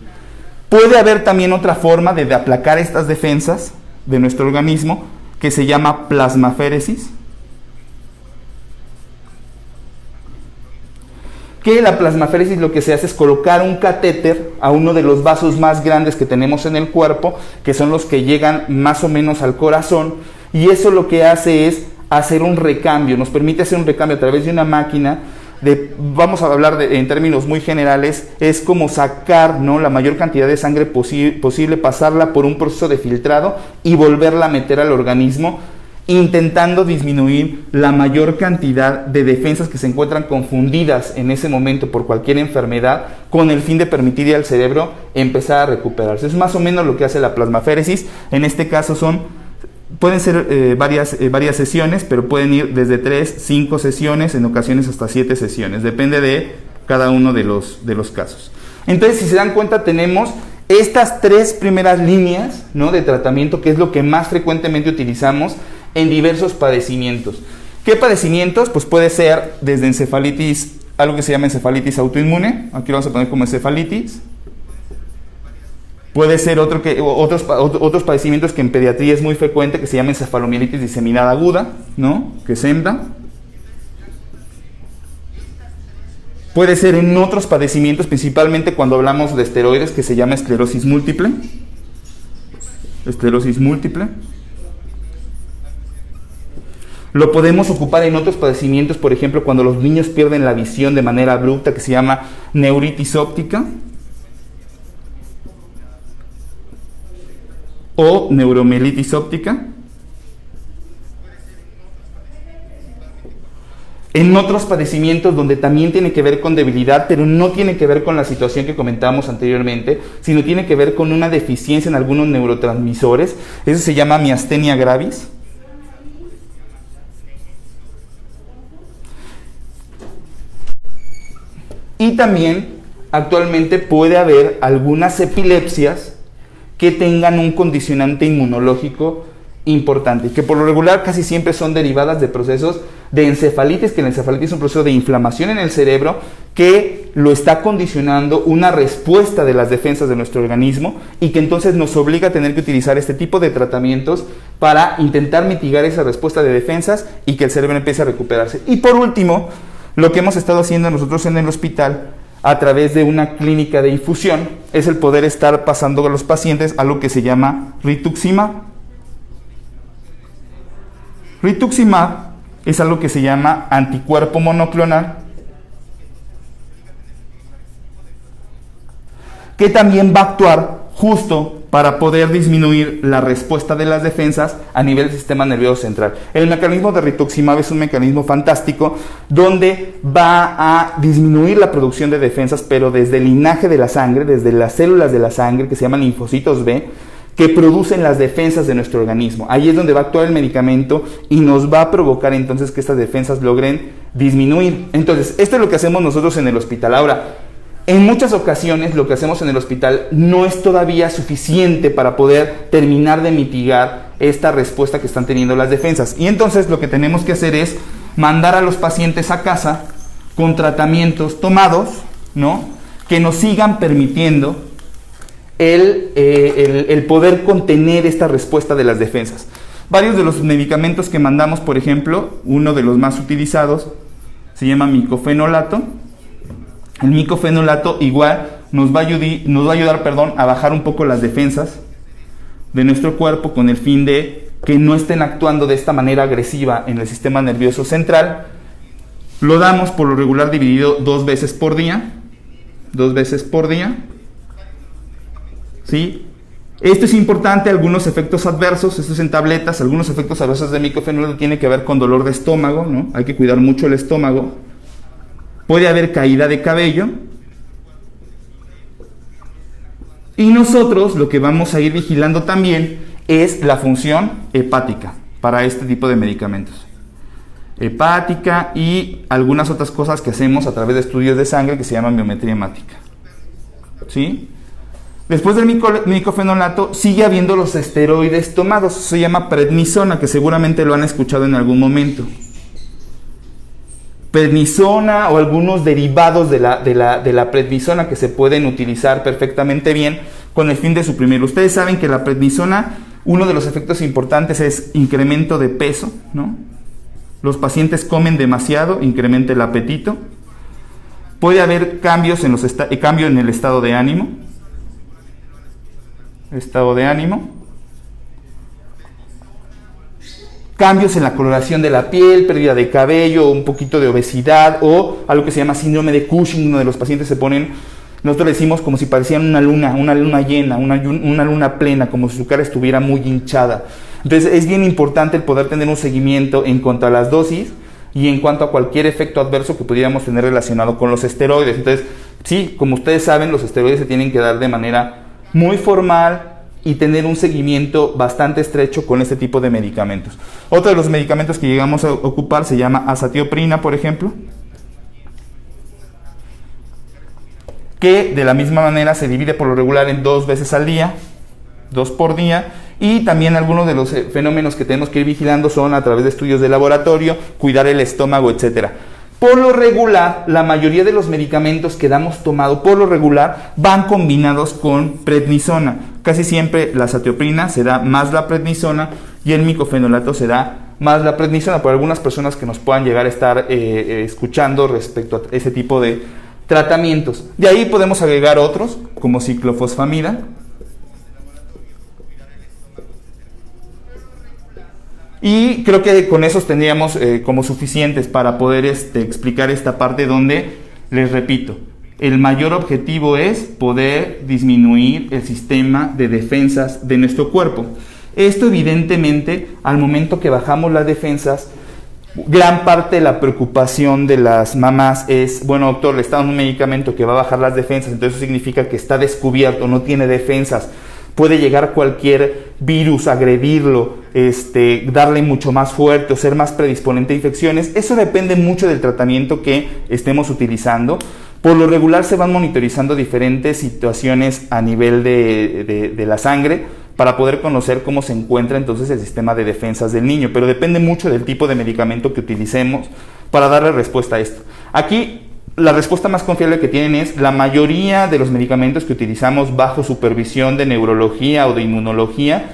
Puede haber también otra forma de aplacar estas defensas de nuestro organismo, que se llama plasmaféresis. Que la plasmaféresis lo que se hace es colocar un catéter a uno de los vasos más grandes que tenemos en el cuerpo, que son los que llegan más o menos al corazón, y eso lo que hace es hacer un recambio, nos permite hacer un recambio a través de una máquina. Vamos a hablar en términos muy generales, es como sacar, ¿no?, la mayor cantidad de sangre posible, pasarla por un proceso de filtrado y volverla a meter al organismo, intentando disminuir la mayor cantidad de defensas que se encuentran confundidas en ese momento por cualquier enfermedad, con el fin de permitirle al cerebro empezar a recuperarse. Es más o menos lo que hace la plasmaféresis. En este caso pueden ser varias sesiones, pero pueden ir desde 3, 5 sesiones, en ocasiones hasta 7 sesiones, depende de cada uno de los casos. Entonces, si se dan cuenta, tenemos Estas 3 primeras líneas, ¿no?, de tratamiento, que es lo que más frecuentemente utilizamos en diversos padecimientos. ¿Qué padecimientos? Pues puede ser desde encefalitis, algo que se llama encefalitis autoinmune, aquí lo vamos a poner como encefalitis. Puede ser otros padecimientos que en pediatría es muy frecuente, que se llama encefalomielitis diseminada aguda, ¿no?, que es EMDA. Puede ser en otros padecimientos, principalmente cuando hablamos de esteroides, que se llama esclerosis múltiple. Esclerosis múltiple. Lo podemos ocupar en otros padecimientos, por ejemplo, cuando los niños pierden la visión de manera abrupta, que se llama neuritis óptica. O neuromielitis óptica. En otros padecimientos donde también tiene que ver con debilidad, pero no tiene que ver con la situación que comentábamos anteriormente, sino tiene que ver con una deficiencia en algunos neurotransmisores. Eso se llama miastenia gravis. Y también actualmente puede haber algunas epilepsias que tengan un condicionante inmunológico importante, que por lo regular casi siempre son derivadas de procesos de encefalitis, que la encefalitis es un proceso de inflamación en el cerebro que lo está condicionando una respuesta de las defensas de nuestro organismo y que entonces nos obliga a tener que utilizar este tipo de tratamientos para intentar mitigar esa respuesta de defensas y que el cerebro empiece a recuperarse. Y por último, lo que hemos estado haciendo nosotros en el hospital a través de una clínica de infusión es el poder estar pasando a los pacientes a lo que se llama rituximab. Rituximab es algo que se llama anticuerpo monoclonal, que también va a actuar justo para poder disminuir la respuesta de las defensas a nivel del sistema nervioso central. El mecanismo de rituximab es un mecanismo fantástico donde va a disminuir la producción de defensas, pero desde el linaje de la sangre, desde las células de la sangre que se llaman linfocitos B, que producen las defensas de nuestro organismo. Ahí es donde va a actuar el medicamento y nos va a provocar entonces que estas defensas logren disminuir. Entonces, esto es lo que hacemos nosotros en el hospital. Ahora, en muchas ocasiones lo que hacemos en el hospital no es todavía suficiente para poder terminar de mitigar esta respuesta que están teniendo las defensas. Y entonces lo que tenemos que hacer es mandar a los pacientes a casa con tratamientos tomados, ¿no?, que nos sigan permitiendo el poder contener esta respuesta de las defensas. Varios de los medicamentos que mandamos, por ejemplo, uno de los más utilizados se llama micofenolato. El micofenolato igual nos va a ayudar a bajar un poco las defensas de nuestro cuerpo con el fin de que no estén actuando de esta manera agresiva en el sistema nervioso central. Lo damos por lo regular dividido 2 veces por día. 2 veces por día. ¿Sí? Esto es importante, algunos efectos adversos, esto es en tabletas, algunos efectos adversos de micofenolato tienen que ver con dolor de estómago, ¿no? Hay que cuidar mucho el estómago. Puede haber caída de cabello. Y nosotros lo que vamos a ir vigilando también es la función hepática para este tipo de medicamentos. Hepática y algunas otras cosas que hacemos a través de estudios de sangre que se llaman biometría hemática. ¿Sí? Después del micofenolato sigue habiendo los esteroides tomados, se llama prednisona, que seguramente lo han escuchado en algún momento. Prednisona o algunos derivados de la prednisona que se pueden utilizar perfectamente bien con el fin de suprimir. Ustedes saben que la prednisona, uno de los efectos importantes es incremento de peso, ¿no? Los pacientes comen demasiado, incrementa el apetito. Puede haber cambios cambio en el estado de ánimo. Cambios en la coloración de la piel, pérdida de cabello, un poquito de obesidad o algo que se llama síndrome de Cushing, donde los pacientes se ponen, nosotros le decimos como si parecían una luna llena, una luna plena, como si su cara estuviera muy hinchada. Entonces es bien importante el poder tener un seguimiento en cuanto a las dosis y en cuanto a cualquier efecto adverso que pudiéramos tener relacionado con los esteroides. Entonces, sí, como ustedes saben, los esteroides se tienen que dar de manera muy formal y tener un seguimiento bastante estrecho con este tipo de medicamentos. Otro de los medicamentos que llegamos a ocupar se llama azatioprina, por ejemplo. que de la misma manera se divide por lo regular en 2 veces al día, 2 por día, y también algunos de los fenómenos que tenemos que ir vigilando son a través de estudios de laboratorio, cuidar el estómago, etcétera. Por lo regular, la mayoría de los medicamentos que damos tomado por lo regular van combinados con prednisona. Casi siempre la zatioprina se da más la prednisona y el micofenolato se da más la prednisona, por algunas personas que nos puedan llegar a estar escuchando respecto a ese tipo de tratamientos. De ahí podemos agregar otros como ciclofosfamida, y creo que con esos tendríamos como suficientes para poder explicar esta parte donde, les repito, el mayor objetivo es poder disminuir el sistema de defensas de nuestro cuerpo. Esto evidentemente, al momento que bajamos las defensas, gran parte de la preocupación de las mamás es, bueno doctor, le está dando un medicamento que va a bajar las defensas, entonces eso significa que está descubierto, no tiene defensas. Puede llegar cualquier virus, agredirlo, darle mucho más fuerte o ser más predisponente a infecciones. Eso depende mucho del tratamiento que estemos utilizando. Por lo regular se van monitorizando diferentes situaciones a nivel de la sangre para poder conocer cómo se encuentra entonces el sistema de defensas del niño, pero depende mucho del tipo de medicamento que utilicemos para darle respuesta a esto. Aquí la respuesta más confiable que tienen es la mayoría de los medicamentos que utilizamos bajo supervisión de neurología o de inmunología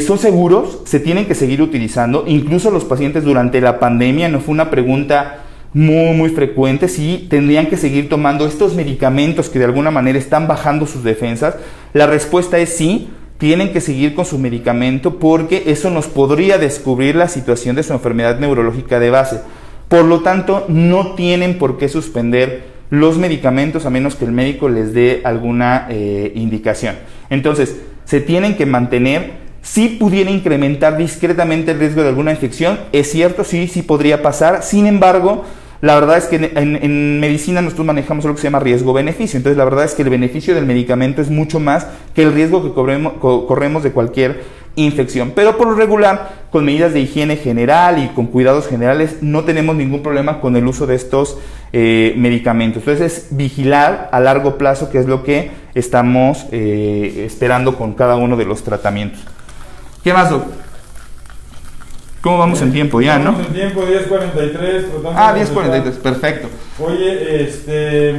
son seguros, se tienen que seguir utilizando. Incluso los pacientes durante la pandemia, no fue una pregunta muy frecuente, si tendrían que seguir tomando estos medicamentos que de alguna manera están bajando sus defensas. La respuesta es sí, tienen que seguir con su medicamento porque eso nos podría descubrir la situación de su enfermedad neurológica de base. Por lo tanto, no tienen por qué suspender los medicamentos a menos que el médico les dé alguna indicación. Entonces, se tienen que mantener. Si pudiera incrementar discretamente el riesgo de alguna infección, es cierto, sí podría pasar. Sin embargo, la verdad es que en medicina nosotros manejamos lo que se llama riesgo-beneficio. Entonces, la verdad es que el beneficio del medicamento es mucho más que el riesgo que corremos de cualquier infección. Pero por lo regular, con medidas de higiene general y con cuidados generales, no tenemos ningún problema con el uso de estos medicamentos. Entonces, es vigilar a largo plazo, que es lo que estamos esperando con cada uno de los tratamientos. ¿Qué más, Doc? ¿Cómo vamos en tiempo ya, no? Vamos en tiempo, 10:43. 10:43, perfecto. Oye,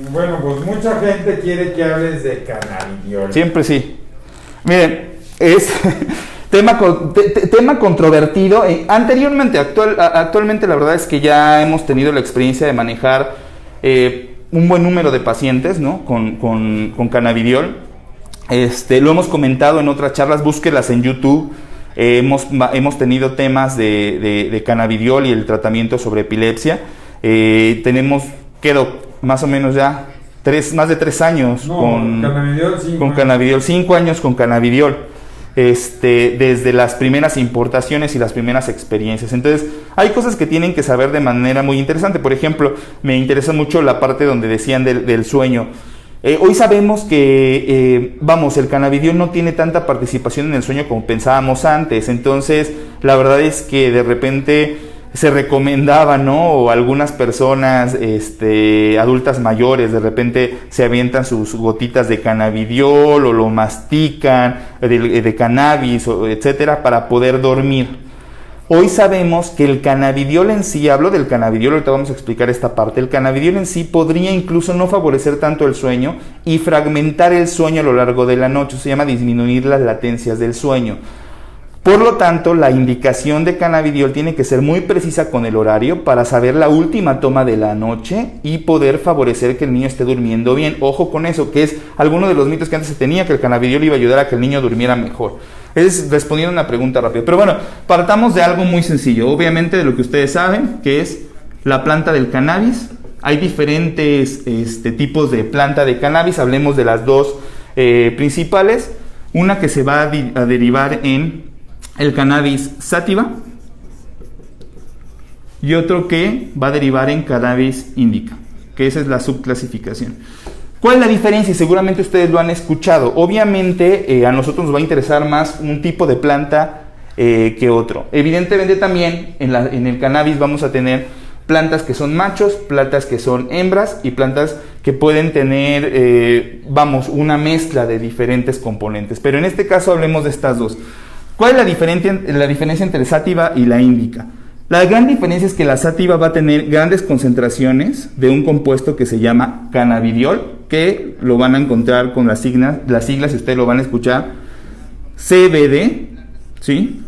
bueno, pues mucha gente quiere que hables de cannabidiol. Siempre sí. Miren, es tema controvertido. Actualmente la verdad es que ya hemos tenido la experiencia de manejar un buen número de pacientes, ¿no? con cannabidiol. Lo hemos comentado en otras charlas, búsquelas en YouTube. Hemos tenido temas de cannabidiol y el tratamiento sobre epilepsia. Tenemos, más o menos ya más de 3 años con cannabidiol, 5 años con cannabidiol, desde las primeras importaciones y las primeras experiencias. Entonces, hay cosas que tienen que saber de manera muy interesante. Por ejemplo, me interesa mucho la parte donde decían del sueño. Hoy sabemos que, el cannabidiol no tiene tanta participación en el sueño como pensábamos antes. Entonces, la verdad es que de repente se recomendaba, ¿no? O algunas personas, adultas mayores, de repente se avientan sus gotitas de cannabidiol o lo mastican, de cannabis, etcétera, para poder dormir. Hoy sabemos que el cannabidiol en sí, hablo del cannabidiol, ahorita vamos a explicar esta parte, el cannabidiol en sí podría incluso no favorecer tanto el sueño y fragmentar el sueño a lo largo de la noche, se llama disminuir las latencias del sueño. Por lo tanto, la indicación de cannabidiol tiene que ser muy precisa con el horario para saber la última toma de la noche y poder favorecer que el niño esté durmiendo bien. Ojo con eso, que es alguno de los mitos que antes se tenía, que el cannabidiol iba a ayudar a que el niño durmiera mejor. Es respondiendo a una pregunta rápida. Pero bueno, partamos de algo muy sencillo. Obviamente de lo que ustedes saben, que es la planta del cannabis. Hay diferentes tipos de planta de cannabis. Hablemos de las dos principales. Una que se va a derivar en el cannabis sativa y otro que va a derivar en cannabis indica, que esa es la subclasificación. ¿Cuál es la diferencia? Y seguramente ustedes lo han escuchado. Obviamente a nosotros nos va a interesar más un tipo de planta que otro. Evidentemente también en el cannabis vamos a tener plantas que son machos, plantas que son hembras y plantas que pueden tener, una mezcla de diferentes componentes. Pero en este caso hablemos de estas dos. ¿Cuál es la diferencia entre sativa y la índica? La gran diferencia es que la sativa va a tener grandes concentraciones de un compuesto que se llama cannabidiol, que lo van a encontrar con las siglas, y ustedes lo van a escuchar, CBD, ¿sí?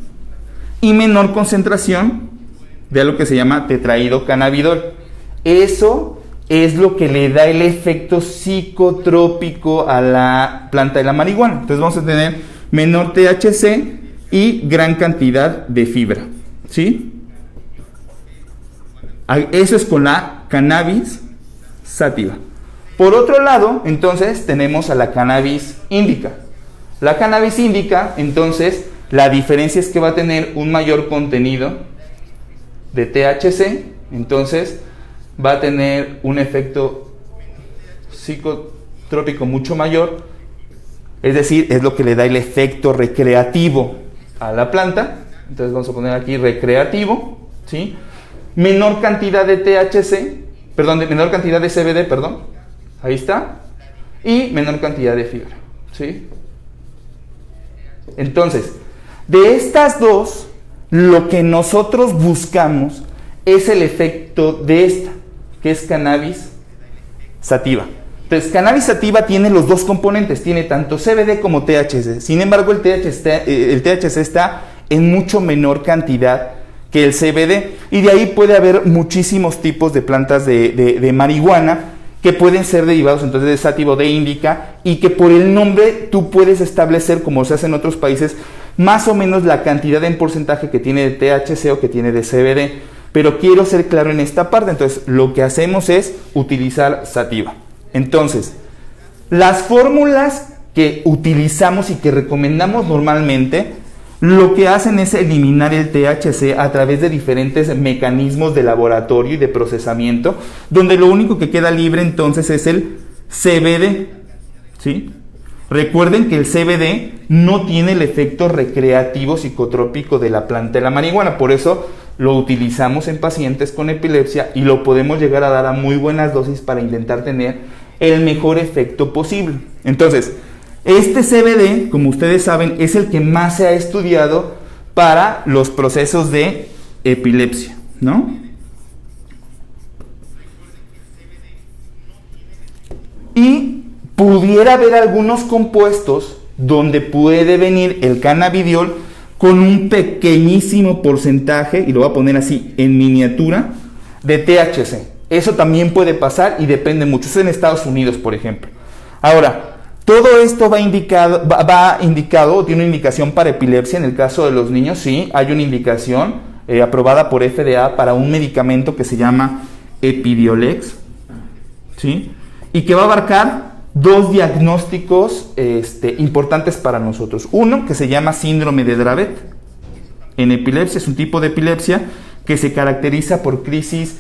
Y menor concentración de algo que se llama tetraidrocannabidol. Eso es lo que le da el efecto psicotrópico a la planta de la marihuana. Entonces vamos a tener menor THC y gran cantidad de fibra, ¿sí? Eso es con la cannabis sativa. Por otro lado, entonces, tenemos a la cannabis índica. La cannabis índica, entonces, la diferencia es que va a tener un mayor contenido de THC, entonces va a tener un efecto psicotrópico mucho mayor, es decir, es lo que le da el efecto recreativo a la planta. Entonces vamos a poner aquí recreativo, ¿sí? Menor cantidad de menor cantidad de CBD, ahí está, y menor cantidad de fibra, ¿sí? Entonces, de estas dos, lo que nosotros buscamos es el efecto de esta, que es cannabis sativa. Entonces, cannabis sativa tiene los dos componentes, tiene tanto CBD como THC. Sin embargo, el THC está en mucho menor cantidad que el CBD, y de ahí puede haber muchísimos tipos de plantas de marihuana que pueden ser derivados entonces de sativa o de índica, y que por el nombre tú puedes establecer, como se hace en otros países, más o menos la cantidad en porcentaje que tiene de THC o que tiene de CBD. Pero quiero ser claro en esta parte, entonces lo que hacemos es utilizar sativa. Entonces, las fórmulas que utilizamos y que recomendamos normalmente, lo que hacen es eliminar el THC a través de diferentes mecanismos de laboratorio y de procesamiento, donde lo único que queda libre entonces es el CBD, ¿sí? Recuerden que el CBD no tiene el efecto recreativo psicotrópico de la planta de la marihuana, por eso lo utilizamos en pacientes con epilepsia y lo podemos llegar a dar a muy buenas dosis para intentar tener el mejor efecto posible. Entonces, este CBD, como ustedes saben, es el que más se ha estudiado para los procesos de epilepsia, ¿no? Y pudiera haber algunos compuestos donde puede venir el cannabidiol con un pequeñísimo porcentaje, y lo voy a poner así en miniatura, de THC. Eso también puede pasar y depende mucho. Eso en Estados Unidos, por ejemplo. Ahora, todo esto va indicado o tiene una indicación para epilepsia. En el caso de los niños, sí, hay una indicación aprobada por FDA para un medicamento que se llama Epidiolex, ¿sí? Y que va a abarcar dos diagnósticos importantes para nosotros. Uno, que se llama síndrome de Dravet. En epilepsia, es un tipo de epilepsia que se caracteriza por crisis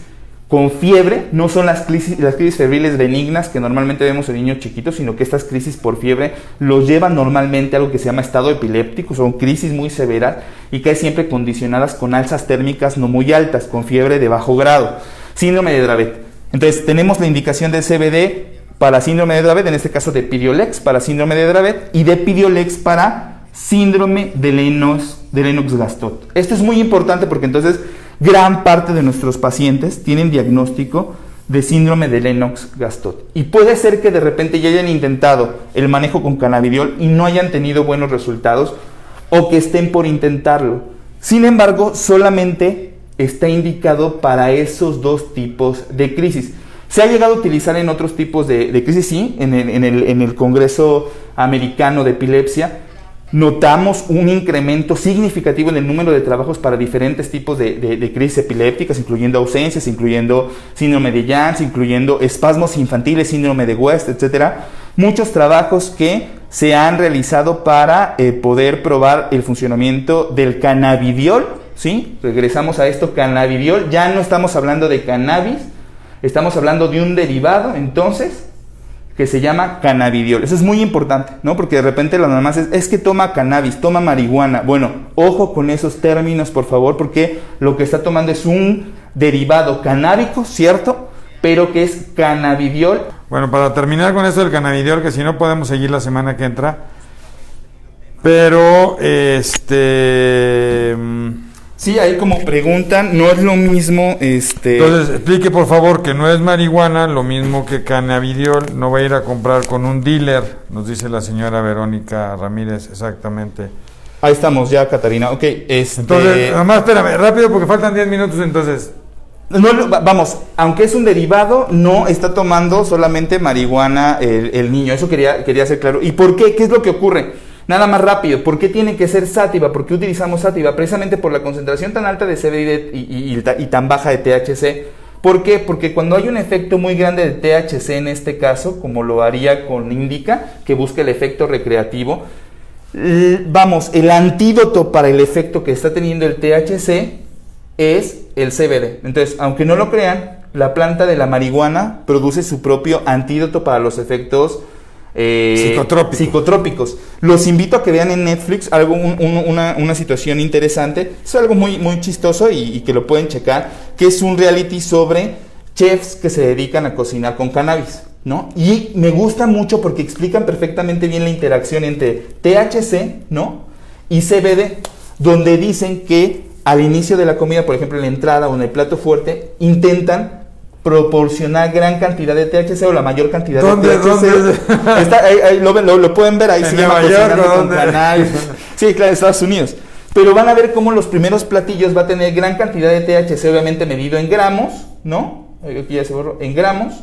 con fiebre. No son las crisis febriles benignas que normalmente vemos en niños chiquitos, sino que estas crisis por fiebre los llevan normalmente a algo que se llama estado epiléptico. Son crisis muy severas y que siempre condicionadas con alzas térmicas no muy altas, con fiebre de bajo grado. Síndrome de Dravet. Entonces tenemos la indicación del CBD para síndrome de Dravet, en este caso de Epidiolex para síndrome de Dravet y de Epidiolex para síndrome de Lennox-Gastaut. Esto es muy importante porque entonces gran parte de nuestros pacientes tienen diagnóstico de síndrome de Lennox-Gastaut. Y puede ser que de repente ya hayan intentado el manejo con cannabidiol y no hayan tenido buenos resultados, o que estén por intentarlo. Sin embargo, solamente está indicado para esos dos tipos de crisis. Se ha llegado a utilizar en otros tipos de crisis, sí, en el Congreso Americano de Epilepsia. Notamos un incremento significativo en el número de trabajos para diferentes tipos de crisis epilépticas, incluyendo ausencias, incluyendo síndrome de Jans, incluyendo espasmos infantiles, síndrome de West, etc. Muchos trabajos que se han realizado para poder probar el funcionamiento del cannabidiol, ¿sí? Regresamos a esto, cannabidiol, ya no estamos hablando de cannabis, estamos hablando de un derivado, entonces, que se llama cannabidiol. Eso es muy importante, ¿no? Porque de repente las mamás es que toma cannabis, toma marihuana. Bueno, ojo con esos términos, por favor, porque lo que está tomando es un derivado canábico, ¿cierto? Pero que es cannabidiol. Bueno, para terminar con esto del cannabidiol, que si no podemos seguir la semana que entra. Pero, Sí, ahí como preguntan, no es lo mismo, Entonces, explique por favor que no es marihuana, lo mismo que cannabidiol, no va a ir a comprar con un dealer, nos dice la señora Verónica Ramírez, exactamente. Ahí estamos ya, Catarina, ok, Entonces, nomás espérame, rápido porque faltan 10 minutos, entonces... No, vamos, aunque es un derivado, no está tomando solamente marihuana el niño, eso quería ser claro. ¿Y por qué? ¿Qué es lo que ocurre? Nada más rápido, ¿por qué tiene que ser sátiva? ¿Por qué utilizamos sátiva? Precisamente por la concentración tan alta de CBD y tan baja de THC. ¿Por qué? Porque cuando hay un efecto muy grande de THC en este caso, como lo haría con Indica, que busca el efecto recreativo, vamos, el antídoto para el efecto que está teniendo el THC es el CBD. Entonces, aunque no lo crean, la planta de la marihuana produce su propio antídoto para los efectos psicotrópicos. Los invito a que vean en Netflix una situación interesante. Es algo muy, muy chistoso y que lo pueden checar, que es un reality sobre chefs que se dedican a cocinar con cannabis, ¿no? Y me gusta mucho porque explican perfectamente bien la interacción entre THC, ¿no?, y CBD, donde dicen que al inicio de la comida, por ejemplo en la entrada o en el plato fuerte, intentan proporcionar gran cantidad de THC o la mayor cantidad de THC. ¿Dónde? Ahí lo pueden ver, ahí se llama Cocinando con Cannabis. Sí, claro, Estados Unidos. Pero van a ver cómo los primeros platillos va a tener gran cantidad de THC, obviamente medido en gramos, ¿no? Aquí ya se borró, en gramos.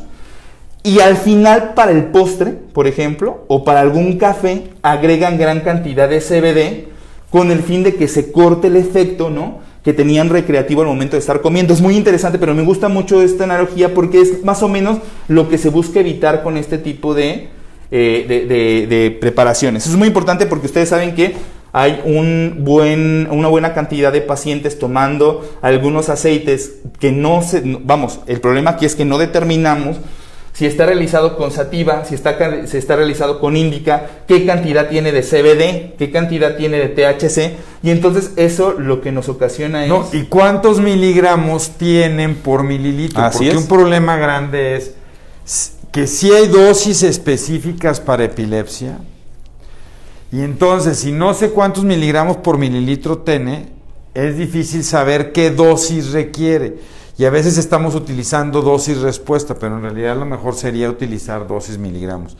Y al final, para el postre, por ejemplo, o para algún café, agregan gran cantidad de CBD con el fin de que se corte el efecto, ¿no?, que tenían recreativo al momento de estar comiendo. Es muy interesante, pero me gusta mucho esta analogía porque es más o menos lo que se busca evitar con este tipo de preparaciones. Eso es muy importante porque ustedes saben que hay una buena cantidad de pacientes tomando algunos aceites que el problema aquí es que no determinamos si está realizado con sativa, si está realizado con Indica, qué cantidad tiene de CBD, qué cantidad tiene de THC, y entonces eso lo que nos ocasiona es... ¿y cuántos miligramos tienen por mililitro? Así porque es. Un problema grande es que sí hay dosis específicas para epilepsia, y entonces si no sé cuántos miligramos por mililitro tiene, es difícil saber qué dosis requiere. Y a veces estamos utilizando dosis respuesta, pero en realidad lo mejor sería utilizar dosis miligramos.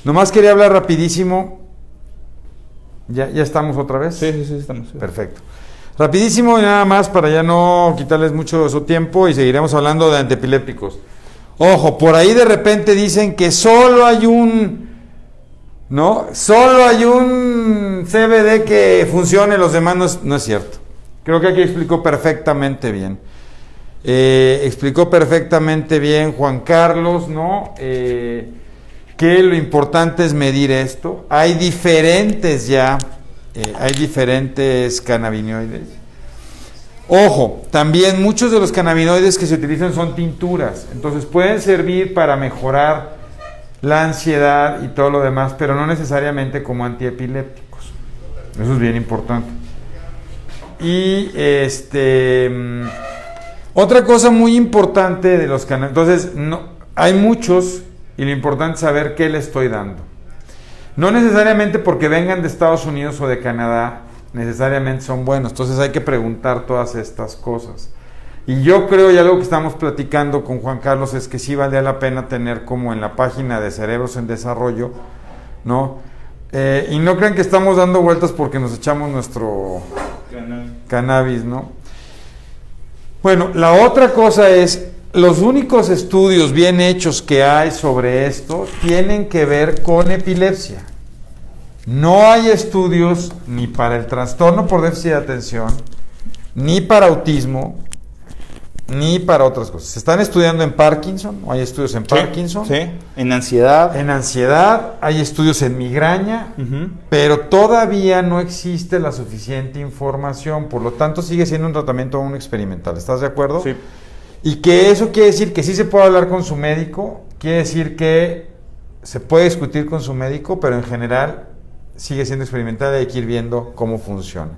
Nomás quería hablar rapidísimo. ¿Ya estamos otra vez? Sí, estamos. Sí. Perfecto. Rapidísimo y nada más para ya no quitarles mucho de su tiempo y seguiremos hablando de antiepilépticos. Ojo, por ahí de repente dicen que solo hay un CBD que funcione, los demás no es cierto. Creo que aquí explicó perfectamente bien. Juan Carlos, ¿no? Que lo importante es medir esto. Hay diferentes cannabinoides. Ojo, también muchos de los cannabinoides que se utilizan son tinturas, entonces pueden servir para mejorar la ansiedad y todo lo demás, pero no necesariamente como antiepilépticos. Eso es bien importante. Y otra cosa muy importante de los cannabinoides, entonces hay muchos y lo importante es saber qué le estoy dando. No necesariamente porque vengan de Estados Unidos o de Canadá, necesariamente son buenos, entonces hay que preguntar todas estas cosas. Y yo creo, y algo que estamos platicando con Juan Carlos, es que sí vale la pena tener como en la página de Cerebros en Desarrollo, ¿no? Y no crean que estamos dando vueltas porque nos echamos nuestro cannabis, ¿no? Bueno, la otra cosa es, los únicos estudios bien hechos que hay sobre esto tienen que ver con epilepsia. No hay estudios ni para el trastorno por déficit de atención, ni para autismo, ni para otras cosas. Se están estudiando en Parkinson, o hay estudios en Parkinson. Sí, en ansiedad. En ansiedad, hay estudios en migraña, pero todavía no existe la suficiente información, por lo tanto sigue siendo un tratamiento aún experimental. ¿Estás de acuerdo? Sí. Y que eso quiere decir que sí se puede hablar con su médico, quiere decir que se puede discutir con su médico, pero en general sigue siendo experimental y hay que ir viendo cómo funciona.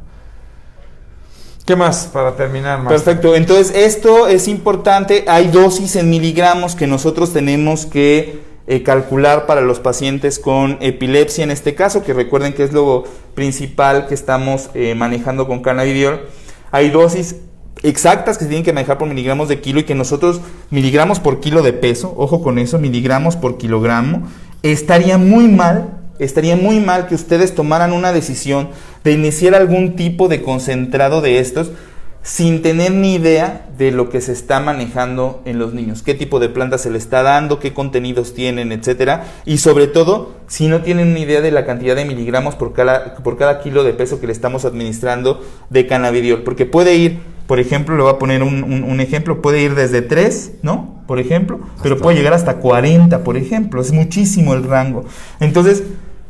¿Qué más para terminar, Master? Perfecto, entonces esto es importante, hay dosis en miligramos que nosotros tenemos que calcular para los pacientes con epilepsia en este caso, que recuerden que es lo principal que estamos manejando con cannabidiol. Hay dosis exactas que se tienen que manejar por miligramos de kilo y que nosotros, miligramos por kilo de peso, ojo con eso, miligramos por kilogramo. Estaría muy mal que ustedes tomaran una decisión de iniciar algún tipo de concentrado de estos sin tener ni idea de lo que se está manejando en los niños, qué tipo de planta se le está dando, qué contenidos tienen, etcétera, y sobre todo si no tienen ni idea de la cantidad de miligramos por cada kilo de peso que le estamos administrando de cannabidiol, porque puede ir, por ejemplo, le voy a poner un ejemplo, puede ir desde 3, ¿no? Por ejemplo, pero puede llegar hasta 40, por ejemplo, es muchísimo el rango. Entonces,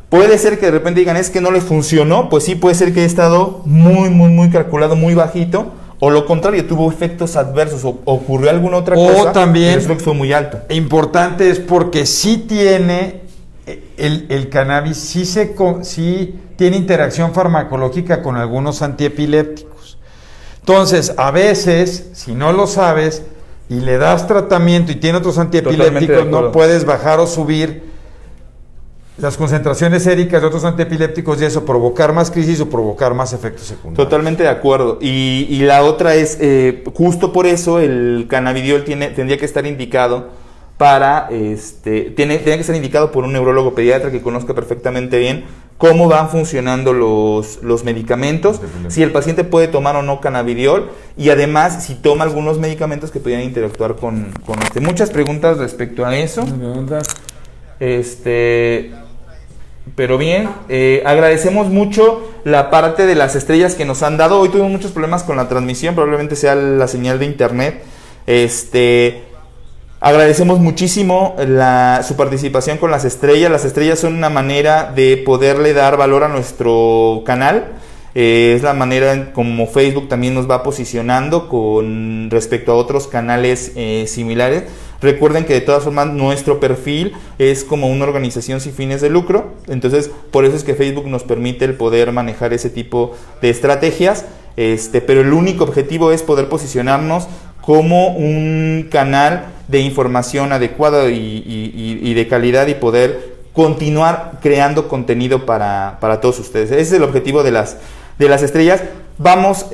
puede ser que de repente digan, es que no le funcionó, pues sí, puede ser que haya estado muy calculado, muy bajito, o lo contrario, tuvo efectos adversos, o ocurrió alguna otra cosa, o también, el fue muy alto. Importante es porque sí tiene, el cannabis sí tiene interacción farmacológica con algunos antiepilépticos. Entonces, a veces, si no lo sabes, y le das tratamiento y tiene otros antiepilépticos, no puedes bajar o subir las concentraciones séricas de otros antiepilépticos y eso provocar más crisis o provocar más efectos secundarios. Totalmente de acuerdo. Y la otra es, justo por eso el cannabidiol tendría que estar indicado para, tiene que estar indicado por un neurólogo pediatra que conozca perfectamente bien cómo van funcionando los medicamentos, si el paciente puede tomar o no cannabidiol y además si toma algunos medicamentos que pudieran interactuar con Muchas preguntas respecto a eso. Pero bien, agradecemos mucho la parte de las estrellas que nos han dado. Hoy tuvimos muchos problemas con la transmisión, probablemente sea la señal de internet. Agradecemos muchísimo su participación con las estrellas. Las estrellas son una manera de poderle dar valor a nuestro canal. Es la manera en como Facebook también nos va posicionando con respecto a otros canales similares. Recuerden que de todas formas nuestro perfil es como una organización sin fines de lucro, entonces por eso es que Facebook nos permite el poder manejar ese tipo de estrategias, pero el único objetivo es poder posicionarnos como un canal de información adecuado y de calidad y poder continuar creando contenido para todos ustedes. Ese es el objetivo de las estrellas. Vamos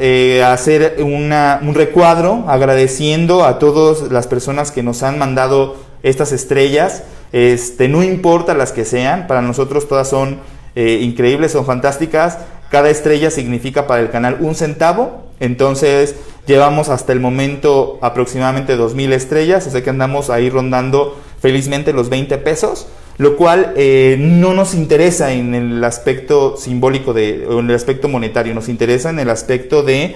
a hacer un recuadro agradeciendo a todas las personas que nos han mandado estas estrellas. No importa las que sean, para nosotros todas son increíbles, son fantásticas. Cada estrella significa para el canal 1 centavo. Entonces llevamos hasta el momento aproximadamente 2,000 estrellas, o sea que andamos ahí rondando felizmente los 20 pesos. Lo cual no nos interesa en el aspecto simbólico o en el aspecto monetario, nos interesa en el aspecto de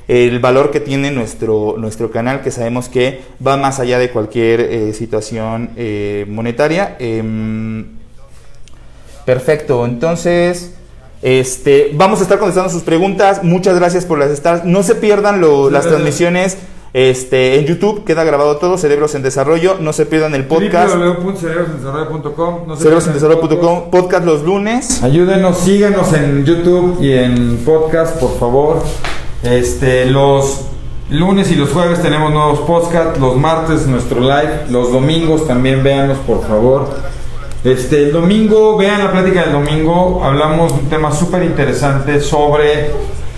el valor que tiene nuestro canal, que sabemos que va más allá de cualquier situación monetaria. Perfecto, entonces vamos a estar contestando sus preguntas. Muchas gracias por las estar. No se pierdan las transmisiones. En YouTube queda grabado todo, Cerebros en Desarrollo. No se pierdan el podcast www.cerebrosendesarrollo.com. Cerebrosendesarrollo.com, podcast los lunes. Ayúdenos, síganos en YouTube y en podcast, por favor. Los lunes y los jueves tenemos nuevos podcasts, los martes nuestro live, los domingos también véanos, por favor. El domingo, vean la plática del domingo, hablamos de un tema súper interesante sobre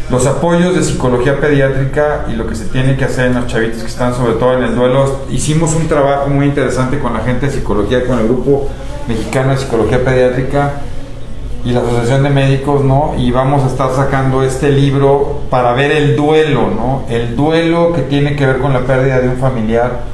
los apoyos de psicología pediátrica y lo que se tiene que hacer en los chavitos que están sobre todo en el duelo. Hicimos un trabajo muy interesante con la gente de psicología, con el grupo mexicano de psicología pediátrica y la asociación de médicos, ¿no? Y vamos a estar sacando este libro para ver el duelo, ¿no? El duelo que tiene que ver con la pérdida de un familiar.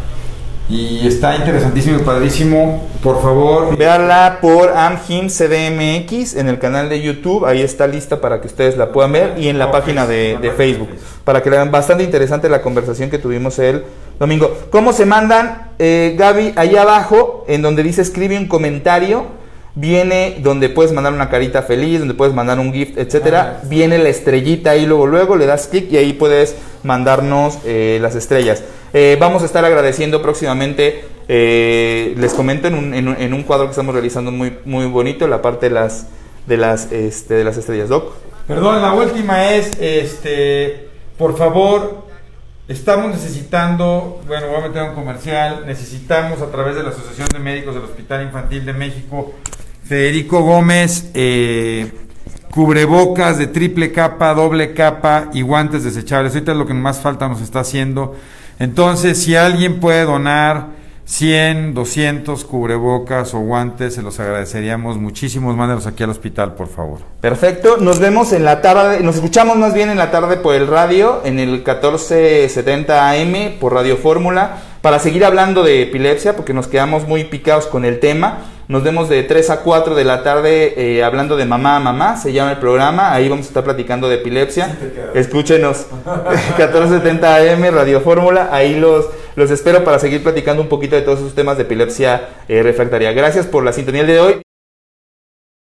Y está interesantísimo y padrísimo. Por favor, véanla por Amgym CDMX en el canal de YouTube. Ahí está lista para que ustedes la puedan ver. Y en la página de Facebook, para que la vean. Bastante interesante la conversación que tuvimos el domingo. ¿Cómo se mandan? Gaby, ahí abajo, en donde dice escribe un comentario, viene donde puedes mandar una carita feliz, donde puedes mandar un gift, etcétera. Viene la estrellita ahí, luego le das clic y ahí puedes mandarnos las estrellas. Vamos a estar agradeciendo próximamente, les comento en un cuadro que estamos realizando muy, muy bonito, la parte de las estrellas. Doc. Perdón, la última es, por favor, Estamos necesitando, bueno, voy a meter un comercial, necesitamos a través de la Asociación de Médicos del Hospital Infantil de México, Federico Gómez, cubrebocas de triple capa, doble capa y guantes desechables. Ahorita es lo que más falta nos está haciendo. Entonces, si alguien puede donar 100, 200 cubrebocas o guantes, se los agradeceríamos muchísimo. Mándelos aquí al hospital, por favor. Perfecto, nos vemos en la tarde, nos escuchamos más bien en la tarde por el radio, en el 1470 AM por Radio Fórmula, para seguir hablando de epilepsia, porque nos quedamos muy picados con el tema. Nos vemos de 3 a 4 de la tarde hablando de mamá a mamá, se llama el programa, ahí vamos a estar platicando de epilepsia. Sí, escúchenos, 1470 AM, Radio Fórmula, ahí los espero para seguir platicando un poquito de todos esos temas de epilepsia refractaria. Gracias por la sintonía de hoy.